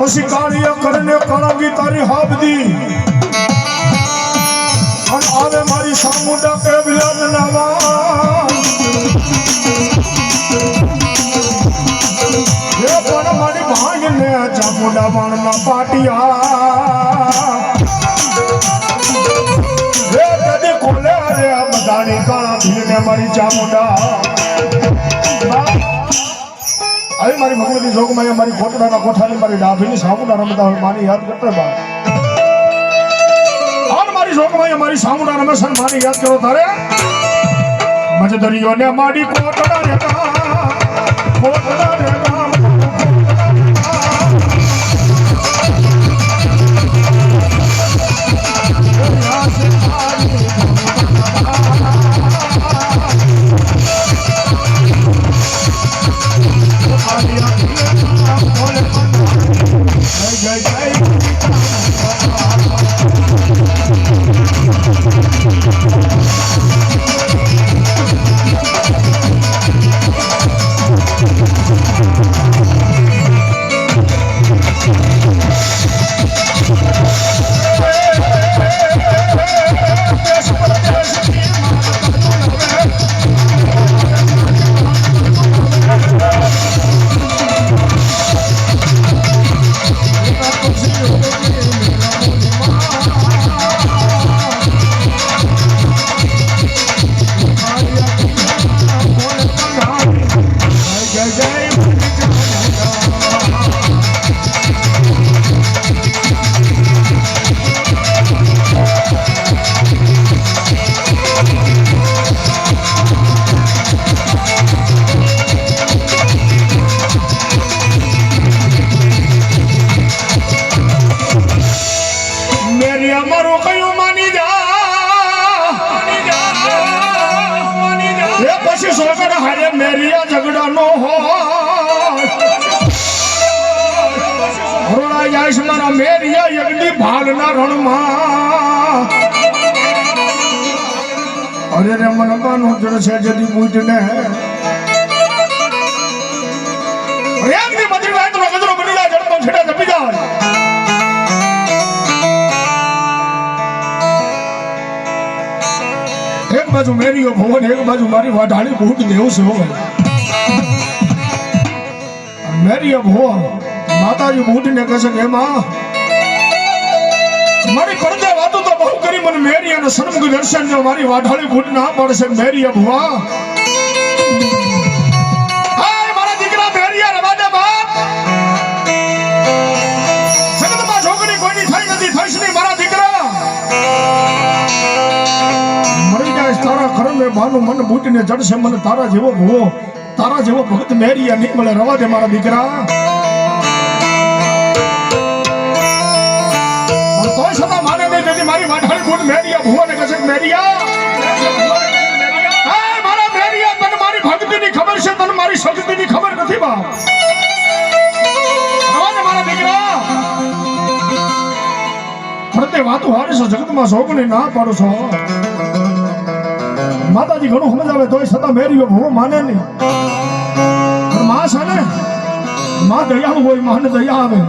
પછી કાળિયા કરને કાળાંગી તારી હાબદી અને આવે મારી સામુંડા કે વિલાદ નાવા એ પણ મારી ભાઈને ચામુંડા વાણના પાટિયા એ કદી ખોલે રે બધાની કાળા ભીને મારી ચામુંડા અરે મારી ભગવતી જોગમાં મારી કોટડાના કોઠાની મારી ડાભીની સામુંડા રમતા હોય મારી યાદ કરતા બા અને મારી જોગમાં મારી સામુંડા રમેશન મારી યાદ કરો તારે મજદરીઓને મારી કોટડા રે કોટડા રે મેરિયા ઝઘડાનો હોય જાય છે મારા મેરિયા યગડી ભાલના રણમાં અરે રે મનબાનો જળ છે જદી બૂટને રેગની મજરી વાય તો ગજરો બની જાય જડપો છેડા જપી જાય એક બાજુ મેરિયો ભવન એક બાજુ મારી વાઢાળી બૂટ દેવ છે હો મેરિયો ભવન માતાજી બૂટ ને કહે છે કે એમાં મારી પડદે વાતો તો બહુ કરી મને મેરિયાનો સન્મુખ દર્શન જો મારી વાઢાળી બૂટ ના પડશે મેરિયો ભવા હાય મારા દીકરા મેરિયા રવાદે બાપ જગતમાં છોકરી કોઈની થઈ નથી થઈશ નહીં મારા દીકરા તારા ખરમે બાનું મન બૂટીને જડશે મને તારા જેવો ભવો તારા જેવો ભક્ત મેરિયા નહીં મળે રવા દે મારા દીકરા તોય છતાં માને નહીં તેથી મારી વાઢાળી બૂટ મેરિયા ભુવાને કહે છે મેરિયા હે મારા મેરિયા તને મારી ભક્તિની ખબર છે તને મારી શક્તિની ખબર નથી બાપ રવા દે મારા દીકરા ફરતે વાતો હારે છે જગતમાં શોકની ના પાડો છો માતાજી ઘણું સમજાવે તોય છતાં મેરિયો ભવો માને નહીં માં છે ને માં દયાળુ હોય માને દયા આવે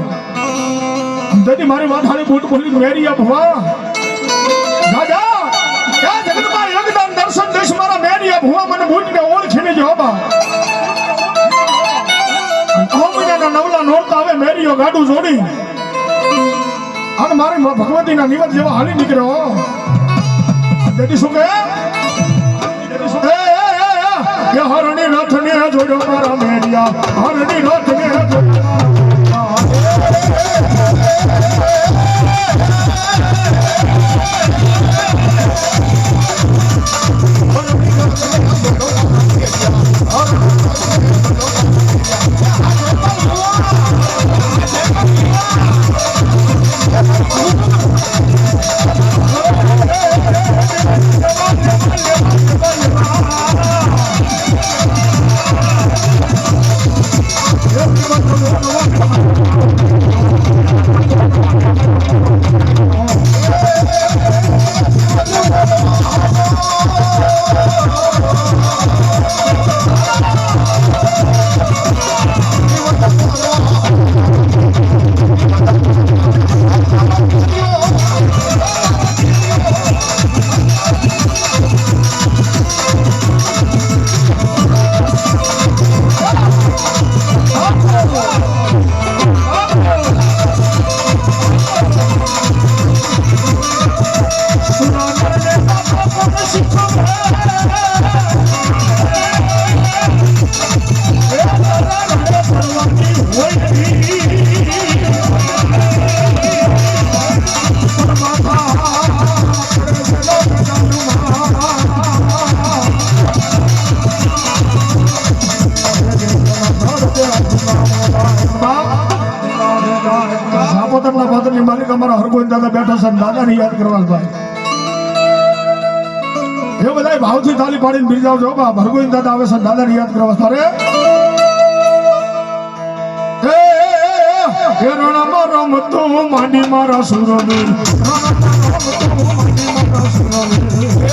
તેથી મારી વાઢાળી બૂટ બોલી મેરિયા ભવા દાદા ક્યાં જગતમાં યોગદાન દર્શન દેશ મારા મેરિયા ભવા મને બૂટને ઓળખીને જો બા મહિનાના નવલા નોરતા આવે મેરિયો ગાડું જોડી અને મારી ભગવતીના નિવત જેવા હાલી નીકળ્યો તેથી શું કહે હરણી રથ ને જોડો મારા મેરિયા હરણી રથ ને Come on. અમારા હરગોવિંદ દાદા બેઠા છે દાદાને યાદ કરવા ભાઈ એ બધા ભાવથી તાલી પાડીને બિરજાવજો બાપ હરગોવિંદ દાદા આવે છે દાદાને યાદ કરવા તારે એ રણમાં રમતું માંડી મારા સુરવીર રણમાં રમતું માંડી મારા સુરવીર